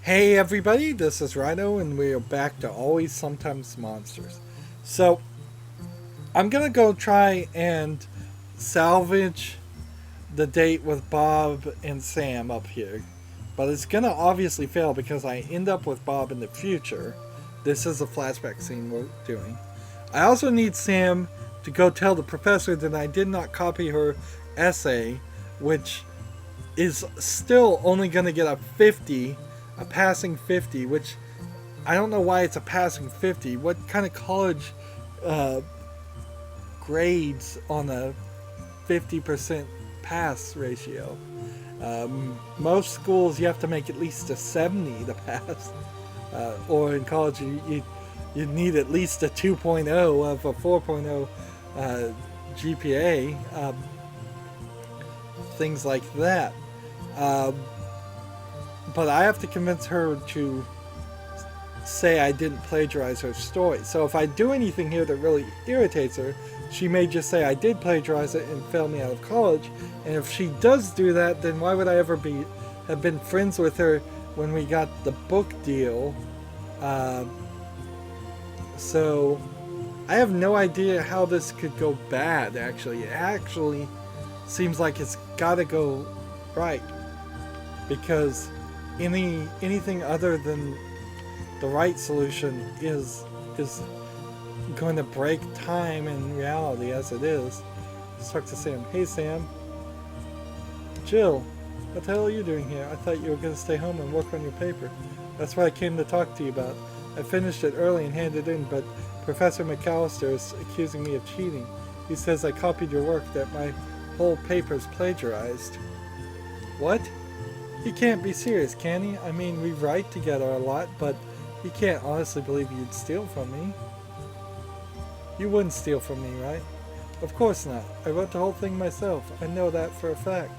Hey everybody, this is Rydo, and we are back to Always Sometimes Monsters. So, I'm gonna go try and salvage the date with Bob and Sam up here. But it's gonna obviously fail because I end up with Bob in the future. This is a flashback scene we're doing. I also need Sam to go tell the professor that I did not copy her essay, which is still only gonna get a 50, a passing 50, which I don't know why it's a passing 50. What kind of college uh, grades on a 50% pass ratio? Most schools you have to make at least a 70 to pass, or in college you need at least a 2.0 of a 4.0 GPA, things like that. But I have to convince her to say I didn't plagiarize her story. So if I do anything here that really irritates her, she may just say I did plagiarize it and fail me out of college. And if she does do that, then why would I ever have been friends with her when we got the book deal? So I have no idea how this could go bad. Actually, it actually seems like it's got to go right, because anything other than the right solution is going to break time and reality as it is. Let's talk to Sam. Hey Sam. Jill, what the hell are you doing here? I thought you were going to stay home and work on your paper. That's what I came to talk to you about. I finished it early and handed it in, but Professor McAllister is accusing me of cheating. He says I copied your work, that my whole paper's plagiarized. What? He can't be serious, can he? I mean, we write together a lot, but he can't honestly believe you'd steal from me. You wouldn't steal from me, right? Of course not. I wrote the whole thing myself. I know that for a fact.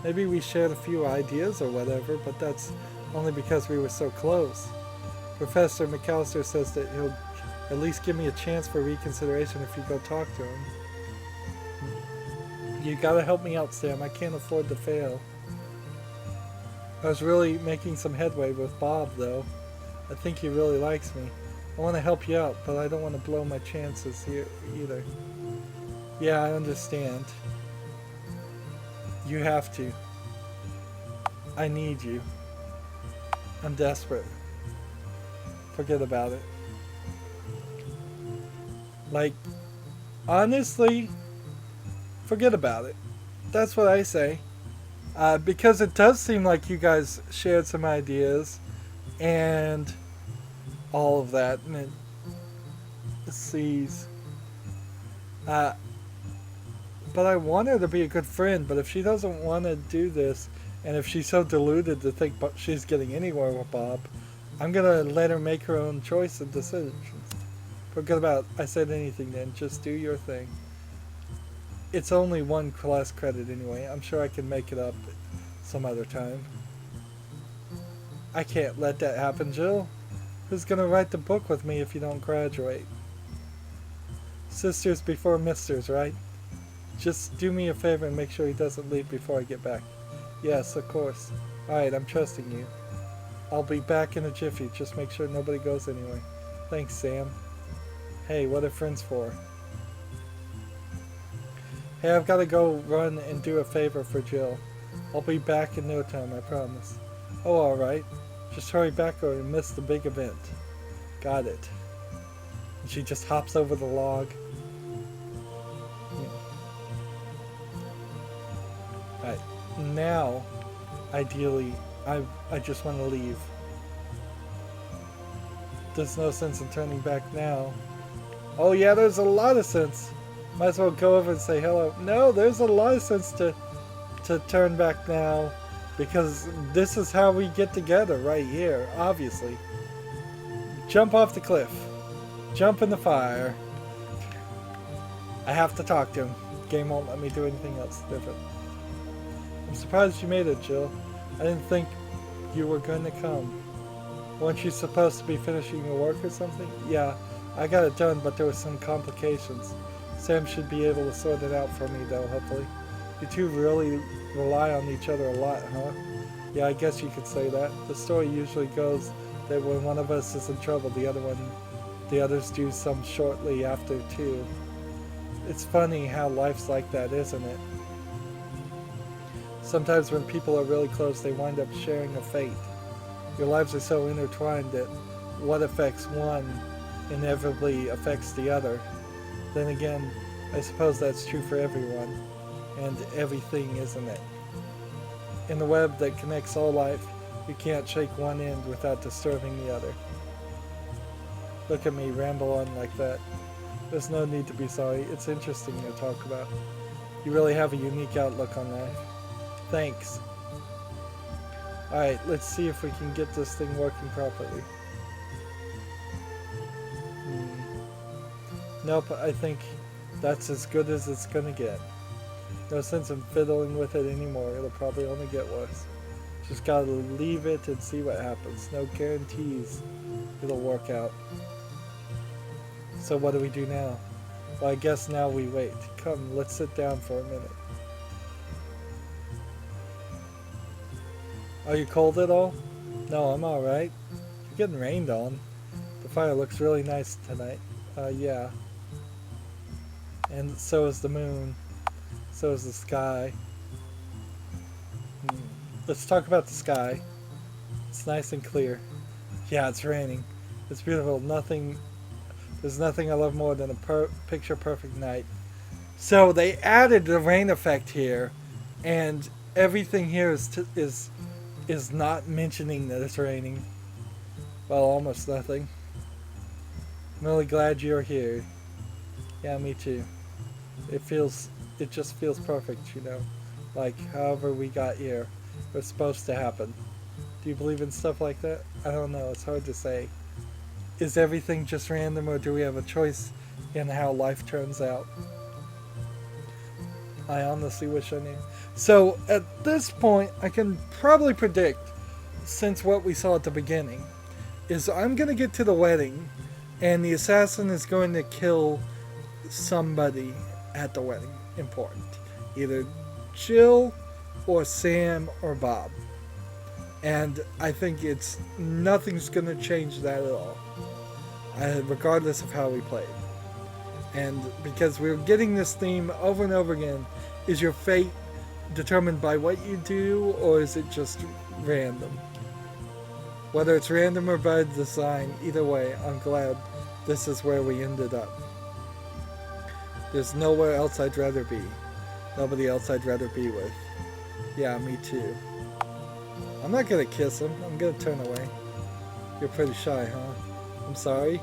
Maybe we shared a few ideas or whatever, but that's only because we were so close. Professor McAllister says that he'll at least give me a chance for reconsideration if you go talk to him. You gotta help me out, Sam. I can't afford to fail. I was really making some headway with Bob, though. I think he really likes me. I want to help you out, but I don't want to blow my chances here either. Yeah, I understand. You have to. I need you. I'm desperate. Forget about it. Like, honestly, forget about it. That's what I say. Because it does seem like you guys shared some ideas and all of that, and it sees. But I want her to be a good friend, but if she doesn't want to do this, and if she's so deluded to think she's getting anywhere with Bob, I'm going to let her make her own choice and decisions. Forget about I said anything then, just do your thing. It's only one class credit anyway. I'm sure I can make it up some other time. I can't let that happen, Jill. Who's gonna write the book with me if you don't graduate? Sisters before misters, right? Just do me a favor and make sure he doesn't leave before I get back. Yes, of course. Alright, I'm trusting you. I'll be back in a jiffy. Just make sure nobody goes anywhere. Thanks, Sam. Hey, what are friends for? Hey, I've got to go run and do a favor for Jill. I'll be back in no time, I promise. Oh, alright. Just hurry back or you'll miss the big event. Got it. And she just hops over the log. Alright, now, ideally, I just want to leave. There's no sense in turning back now. Oh yeah, there's a lot of sense. Might as well go over and say hello. No, there's a lot of sense to turn back now, because this is how we get together right here, obviously. Jump off the cliff. Jump in the fire. I have to talk to him. Game won't let me do anything else different. I'm surprised you made it, Jill. I didn't think you were going to come. Weren't you supposed to be finishing your work or something? Yeah, I got it done, but there were some complications. Sam should be able to sort it out for me, though, hopefully. You two really rely on each other a lot, huh? Yeah, I guess you could say that. The story usually goes that when one of us is in trouble, the others do some shortly after too. It's funny how life's like that, isn't it? Sometimes when people are really close, they wind up sharing a fate. Your lives are so intertwined that what affects one inevitably affects the other. Then again, I suppose that's true for everyone and everything, isn't it? In the web that connects all life, you can't shake one end without disturbing the other. Look at me ramble on like that. There's no need to be sorry. It's interesting to talk about. You really have a unique outlook on life. Thanks. Alright, let's see if we can get this thing working properly. Nope, I think that's as good as it's gonna get. No sense in fiddling with it anymore. It'll probably only get worse. Just gotta leave it and see what happens. No guarantees it'll work out. So what do we do now? Well, I guess now we wait. Come, let's sit down for a minute. Are you cold at all? No, I'm alright. You're getting rained on. The fire looks really nice tonight. Yeah. And so is the moon. So is the sky. Let's talk about the sky. It's nice and clear. Yeah, it's raining. It's beautiful. There's nothing I love more than a picture perfect night. So they added the rain effect here, and everything here is not mentioning that it's raining. Well, almost nothing. I'm really glad you're here. Yeah, me too. It just feels perfect, you know. Like, however we got here, it was supposed to happen. Do you believe in stuff like that? I don't know, it's hard to say. Is everything just random, or do we have a choice in how life turns out? I honestly wish I knew. So, at this point, I can probably predict, since what we saw at the beginning, is I'm going to get to the wedding, and the assassin is going to kill somebody at the wedding. Important. Either Jill or Sam or Bob. And I think nothing's going to change that at all. Regardless of how we played. And because we're getting this theme over and over again, is your fate determined by what you do, or is it just random? Whether it's random or by design, either way, I'm glad this is where we ended up. There's nowhere else I'd rather be. Nobody else I'd rather be with. Yeah, me too. I'm not gonna kiss him. I'm gonna turn away. You're pretty shy, huh? I'm sorry?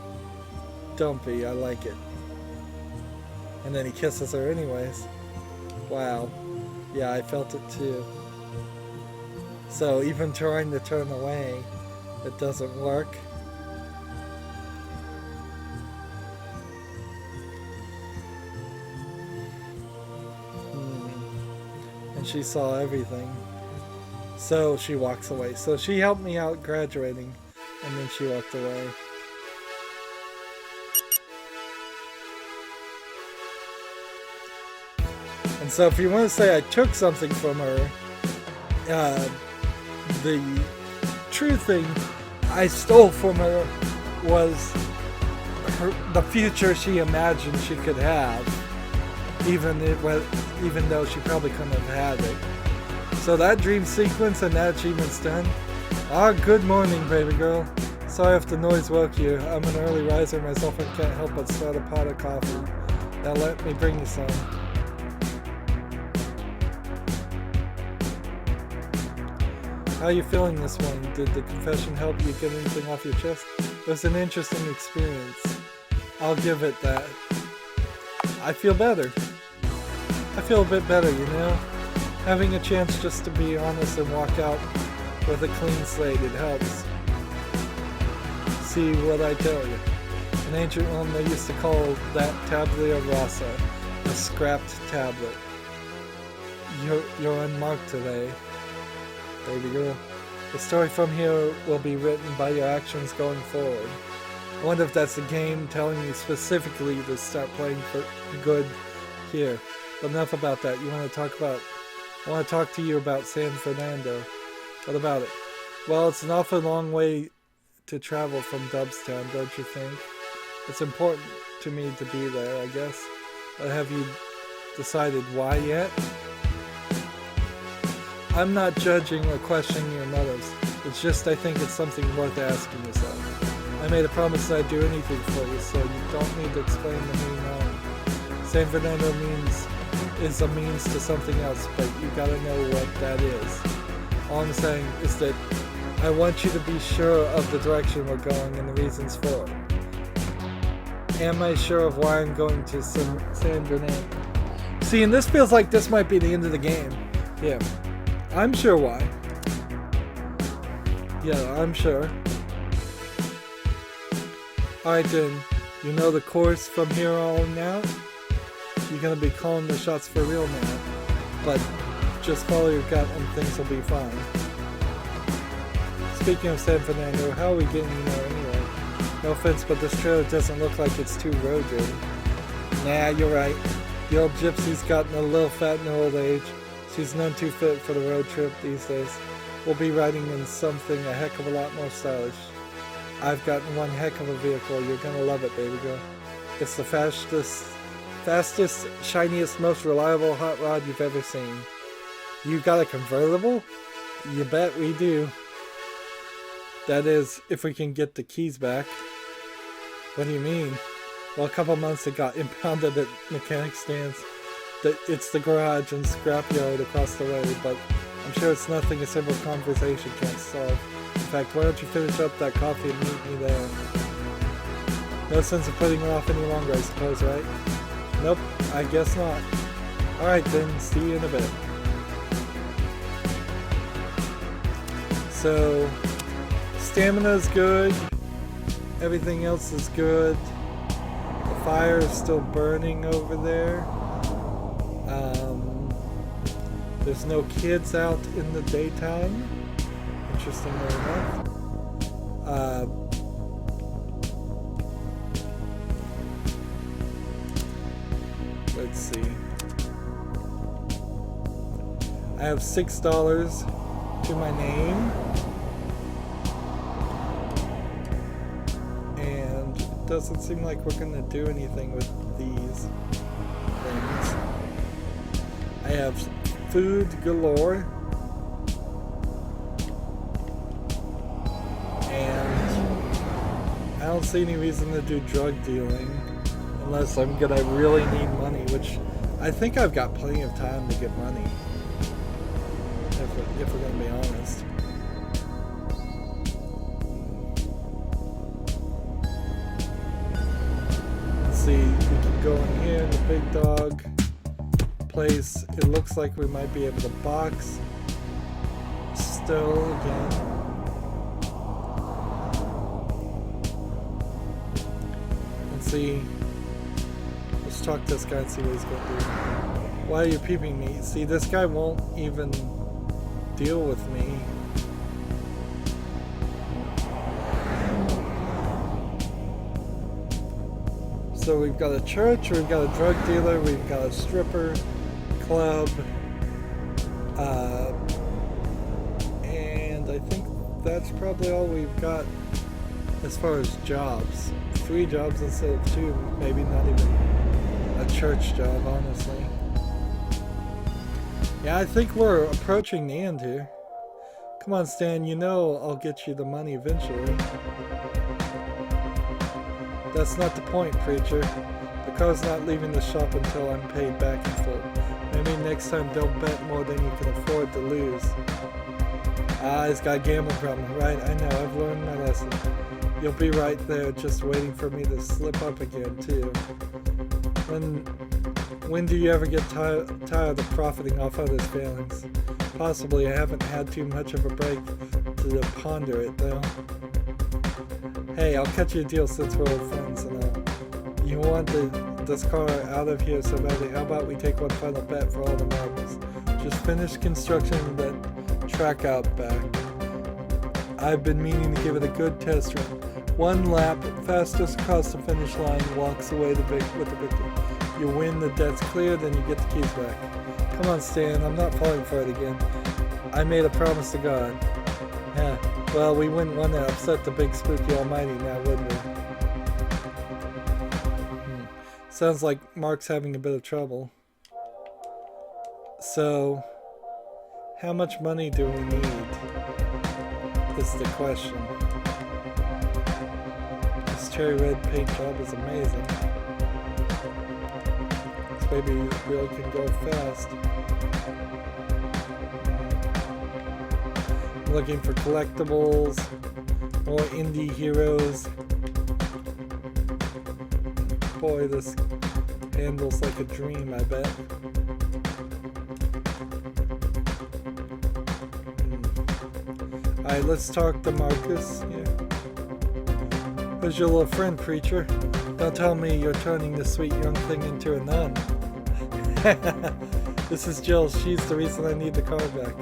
Don't be. I like it. And then he kisses her anyways. Wow. Yeah, I felt it too. So even trying to turn away, it doesn't work. And she saw everything. So she walks away. So she helped me out graduating, and then she walked away. And so if you want to say I took something from her, the true thing I stole from her was the future she imagined she could have, even though she probably couldn't have had it. So that dream sequence and that achievement's done. Good morning, baby girl. Sorry if the noise woke you. I'm an early riser myself and can't help but start a pot of coffee. Now let me bring you some. How are you feeling this morning? Did the confession help you get anything off your chest? It was an interesting experience. I'll give it that. I feel better. I feel a bit better, you know? Having a chance just to be honest and walk out with a clean slate, it helps. See what I tell you. An ancient one they used to call that tabula rasa, a scrapped tablet. You're unmarked today, baby girl. The story from here will be written by your actions going forward. I wonder if that's the game telling you specifically to start playing for good here. But enough about that. I want to talk to you about San Fernando. What about it? Well, it's an awful long way to travel from Dubstown, don't you think? It's important to me to be there, I guess. Have you decided why yet? I'm not judging or questioning your motives. It's just I think it's something worth asking yourself. I made a promise that I'd do anything for you, so you don't need to explain to me now. San Fernando is a means to something else, but you gotta know what that is. All I'm saying is that I want you to be sure of the direction we're going and the reasons for it. Am I sure of why I'm going to San Fernando? See, and this feels like this might be the end of the game. Yeah. I'm sure why. Yeah, I'm sure. Alright then, you know the course from here on out? You're gonna be calling the shots for real now. But just follow your gut and things will be fine. Speaking of San Fernando, how are we getting there anyway? No offense, but this trailer doesn't look like it's too road ready. Nah, you're right. The old gypsy's gotten a little fat in her old age. She's none too fit for the road trip these days. We'll be riding in something a heck of a lot more stylish. I've gotten one heck of a vehicle. You're gonna love it, baby girl. It's the fastest, shiniest, most reliable hot rod you've ever seen. You got a convertible? You bet we do. That is, if we can get the keys back. What do you mean? Well, a couple months it got impounded at mechanic stands. It's the garage and scrapyard across the way, but I'm sure it's nothing a simple conversation can't solve. In fact, why don't you finish up that coffee and meet me there? No sense of putting it off any longer, I suppose, right? Nope, I guess not. Alright then, see you in a bit. So, stamina's good. Everything else is good. The fire is still burning over there. There's no kids out in the daytime, interestingly enough. Let's see. I have $6 to my name. And it doesn't seem like we're going to do anything with these things. I have food galore, and I don't see any reason to do drug dealing unless I really need money, which I think I've got plenty of time to get money, if we're going to be honest. Let's see, we can go in here in the big dog place. It looks like we might be able to box still again. Let's see. Let's talk to this guy and see what he's going to do. Why are you peeping me? See, this guy won't even deal with me. So we've got a church, we've got a drug dealer, we've got a stripper club, and I think that's probably all we've got as far as jobs. 3 jobs instead of 2, maybe not even a church job, honestly. Yeah, I think we're approaching the end here. Come on, Stan, you know I'll get you the money eventually. That's not the point, preacher. The car's not leaving the shop until I'm paid back in full. Maybe next time don't bet more than you can afford to lose. Ah, he's got a gambling problem, right? I know, I've learned my lesson. You'll be right there just waiting for me to slip up again, too. When do you ever get tired of profiting off others' failings? Possibly I haven't had too much of a break to ponder it, though. Hey, I'll cut you a deal since we're old friends and all. You want this car out of here so badly. How about we take one final bet for all the marbles? Just finish construction of that track out back. I've been meaning to give it a good test run. 1 lap, fastest across the finish line walks away with the victory. You win, the debt's clear, then you get the keys back. Come on, Stan, I'm not falling for it again. I made a promise to God. Yeah, well, we wouldn't want to upset the big spooky almighty now, would we? Sounds like Mark's having a bit of trouble. So, how much money do we need? Is the question. This cherry red paint job is amazing. This baby really can go fast. Looking for collectibles, more indie heroes. Boy, this handles like a dream, I bet. Alright, let's talk to Marcus. Yeah. Who's your little friend, preacher? Don't tell me you're turning this sweet young thing into a nun. This is Jill. She's the reason I need the car back.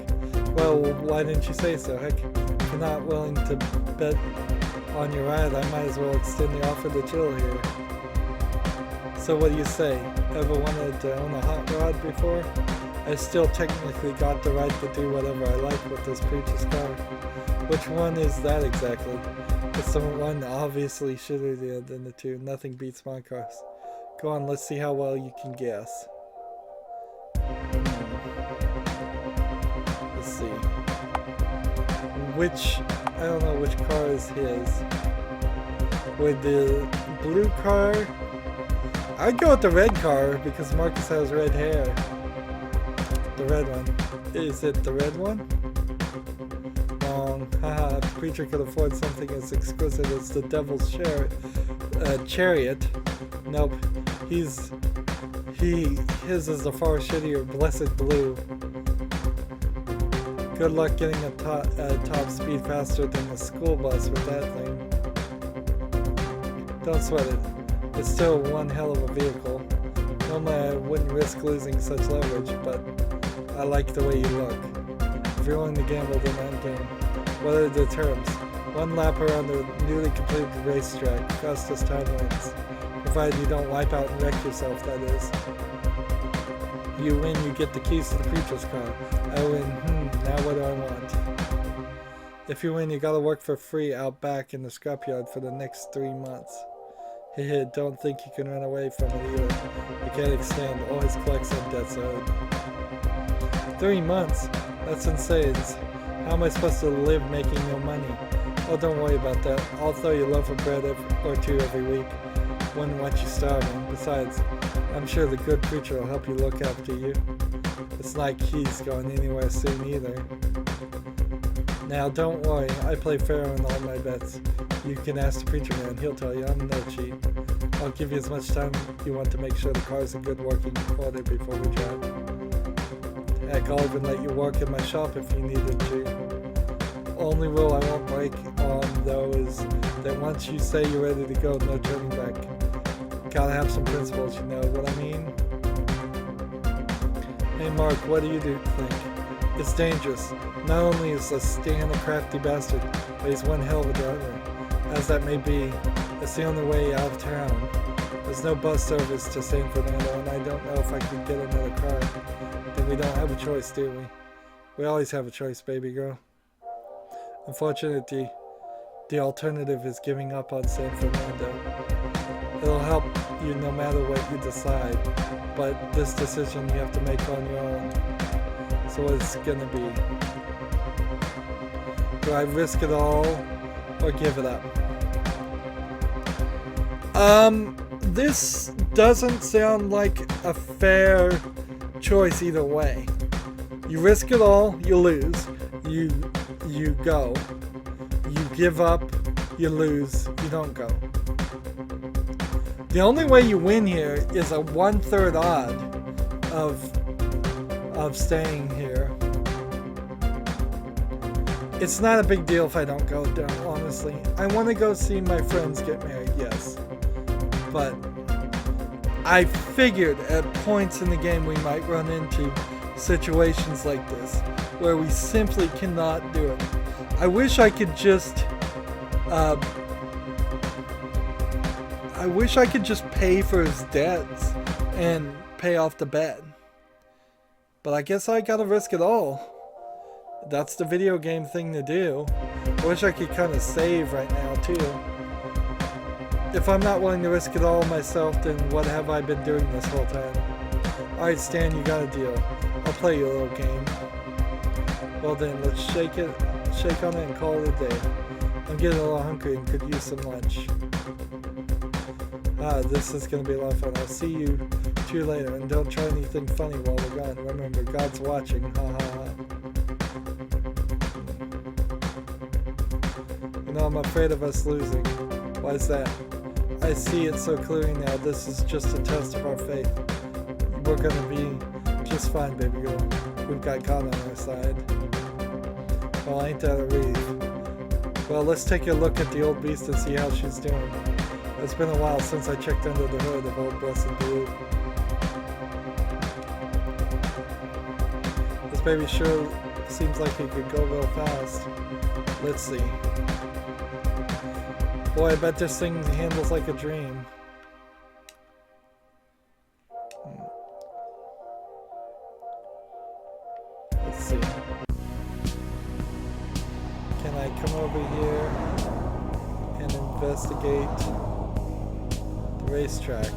Well, why didn't you say so? Heck, if you're not willing to bet on your ride, I might as well extend the offer to Jill here. So what do you say? Ever wanted to own a hot rod before? I still technically got the right to do whatever I like with this preacher's car. Which one is that exactly? It's the one obviously shittier than the two. Nothing beats my cars. Go on, let's see how well you can guess. Let's see. I don't know which car is his. With the blue car, I'd go with the red car because Marcus has red hair. The red one. Is it the red one? Wrong. Haha, if the preacher could afford something as exquisite as the devil's chariot. Nope. His is the far shittier blessed blue. Good luck getting a top speed faster than a school bus with that thing. Don't sweat it. It's still one hell of a vehicle. Normally I wouldn't risk losing such leverage, but I like the way you look. If you're willing to gamble, then I'm game. What are the terms? One lap around the newly completed racetrack. Fastest time wins. Provided you don't wipe out and wreck yourself, that is. You win, you get the keys to the preacher's car. I win, now what do I want? If you win, you gotta work for free out back in the scrapyard for the next 3 months. Hehe, don't think you can run away from it either. You can't extend all his collection debts owed. 3 months? That's insane. How am I supposed to live making no money? Oh, don't worry about that. I'll throw you a loaf of bread or two every week. Wouldn't want you starving. Besides, I'm sure the good preacher will help you look after you. It's not like he's going anywhere soon either. Now, don't worry. I play fair on all my bets. You can ask the preacher man. He'll tell you I'm no cheat. I'll give you as much time you want to make sure the car's in good working order before we drive. Heck, I'll even let you work in my shop if you needed to. Only rule I won't break on, though, is that once you say you're ready to go, no turning back. Gotta have some principles, you know what I mean? Hey Mark, what do you think? It's dangerous. Not only is Stan a crafty bastard, but he's one hell of a driver. As that may be, it's the only way out of town. There's no bus service to San Fernando, and I don't know if I could get another car. Then we don't have a choice, do we? We always have a choice, baby girl. Unfortunately, the alternative is giving up on San Fernando. It'll help you no matter what you decide, but this decision you have to make on your own. So what's it gonna be? Do I risk it all or give it up? This doesn't sound like a fair choice either way. You risk it all, you lose. You go. You give up, you lose, you don't go. The only way you win here is a 1/3 odd of staying here. It's not a big deal if I don't go down, honestly. I want to go see my friends get married, yes. But I figured at points in the game we might run into situations like this where we simply cannot do it. I wish I could just pay for his debts and pay off the bet. But I guess I gotta risk it all. That's the video game thing to do. I wish I could kind of save right now too. If I'm not willing to risk it all myself, then what have I been doing this whole time? Alright, Stan, you got a deal. I'll play you a little game. Well then, let's shake on it and call it a day. I'm getting a little hungry and could use some lunch. This is gonna be a lot of fun. I'll see you two later, and don't try anything funny while we're gone. Remember, God's watching. Ha ha ha. You know, I'm afraid of us losing. Why is that? I see it so clearly now. This is just a test of our faith. We're gonna be just fine, baby girl. We've got God on our side. Well, ain't that a relief? Well, let's take a look at the old beast and see how she's doing. It's been a while since I checked under the hood of old blessed blue. This baby sure seems like it could go real fast. Let's see. Boy, I bet this thing handles like a dream. Let's see. Can I come over here and investigate the racetrack?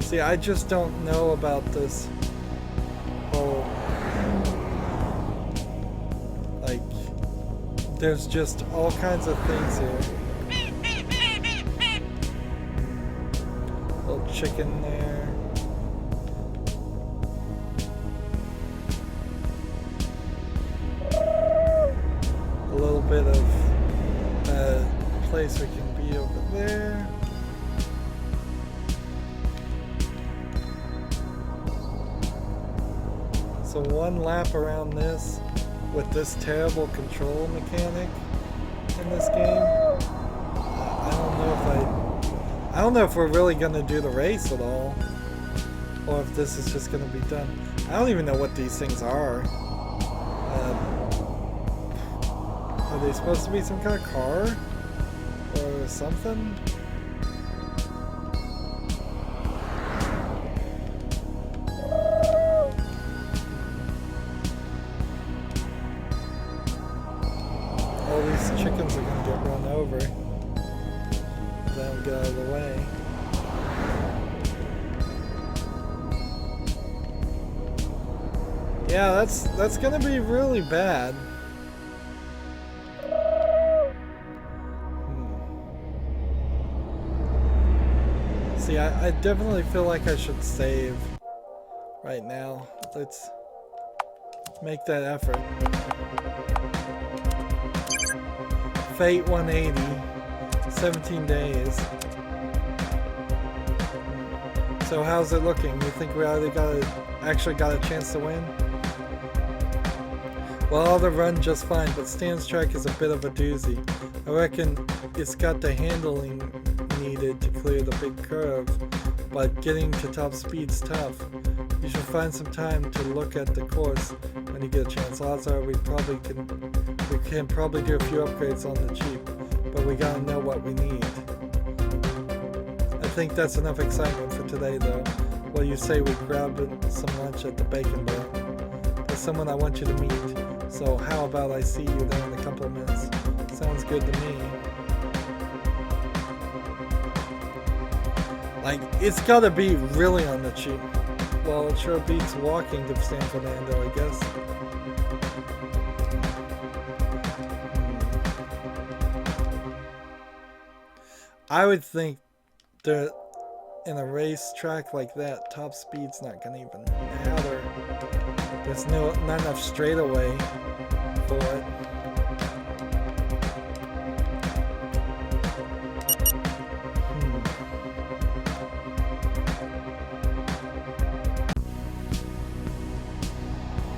See, I just don't know about this whole, like, there's just all kinds of things here. Little chicken there. A little bit of a place we can be over there. So one lap around this with this terrible control mechanic in this game. I don't know if we're really gonna do the race at all, or if this is just gonna be done. I don't even know what these things are. Are they supposed to be some kind of car or something? Chickens are gonna get run over. Then get out of the way. Yeah, that's gonna be really bad. See, I definitely feel like I should save right now. Let's make that effort. Fate 180, 17 days. So how's it looking? You think we actually got a chance to win? Well, the run just fine, but Stan's track is a bit of a doozy. I reckon it's got the handling needed to clear the big curve, but getting to top speed's tough. You should find some time to look at the course when you get a chance. Odds are we can probably do a few upgrades on the cheap, but we gotta know what we need. I think that's enough excitement for today though. Well, you say we grab some lunch at the Bacon Bar. There's someone I want you to meet, so how about I see you there in a couple of minutes? Sounds good to me. Like, it's gotta be really on the cheap. Well, it sure beats walking to San Fernando, I guess. I would think that in a racetrack like that, top speed's not gonna even matter. There's not enough straightaway for it.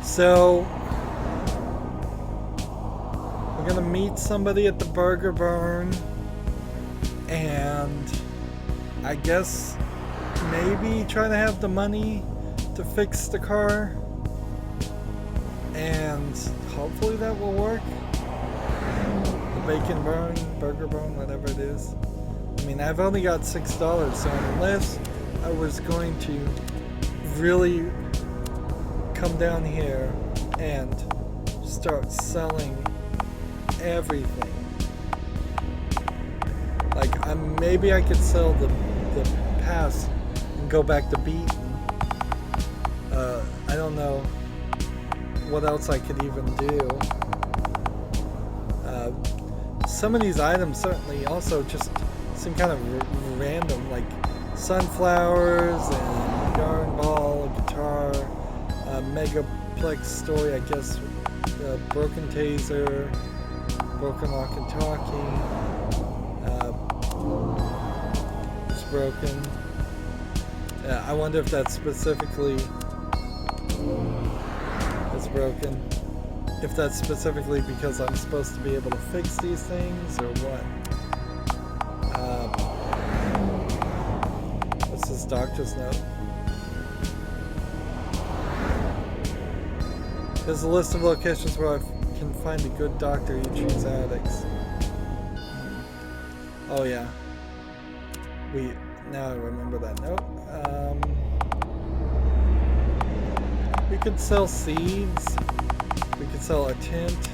So we're gonna meet somebody at the Burger Barn, and I guess maybe try to have the money to fix the car, and hopefully that will work. The Bacon Barn, Burger Barn, whatever it is. I mean, I've only got $6, so unless I was going to really come down here and start selling everything. Like, maybe I could sell the pass and go back to beaten. I don't know what else I could even do. Some of these items certainly also just seem kind of random, like sunflowers and yarn ball, a guitar, a megaplex story, I guess, broken taser, broken walkie-talkie, it's broken. I wonder if that's specifically, it's broken. If that's specifically because I'm supposed to be able to fix these things, or what? What's this doctor's note? Here's a list of locations where I can find a good doctor who treats addicts. Oh yeah. Now I remember that note. We could sell seeds. We could sell a tent.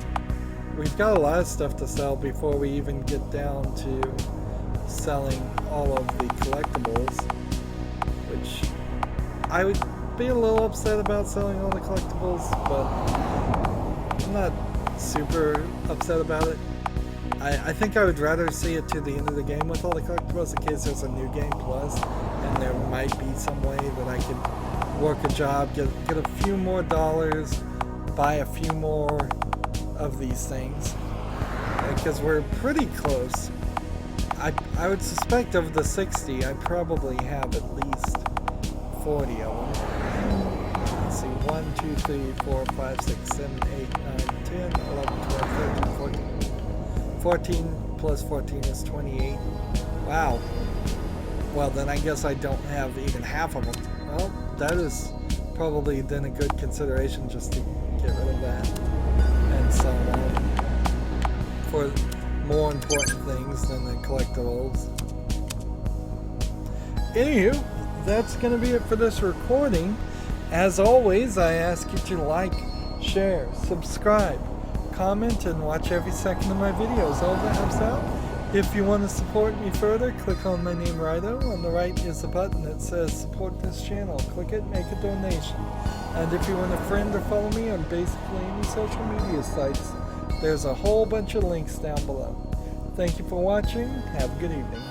We've got a lot of stuff to sell before we even get down to selling all of the collectibles, which I would be a little upset about selling all the collectibles, but I'm not super upset about it. I think I would rather see it to the end of the game with all the collectibles in case there's a new game plus, and there might be some way that I could work a job, get a few more dollars, buy a few more of these things, because we're pretty close. I would suspect of the 60, I probably have at least 40 of them. Let's see, 1, 2, 3, 4, 5, 6, 7, 8, 9, 10, 11, 12, 13, 14. 14 plus 14 is 28. Wow. Well, then I guess I don't have even half of them. Well, that is probably then a good consideration just to get rid of that and sell them for more important things than the collectibles. Anywho, that's going to be it for this recording. As always, I ask you to like, share, subscribe, comment, and watch every second of my videos. All that helps out. If you want to support me further, click on my name, Rydo. On the right is a button that says support this channel. Click it, make a donation. And if you want to friend or follow me on basically any social media sites, there's a whole bunch of links down below. Thank you for watching. Have a good evening.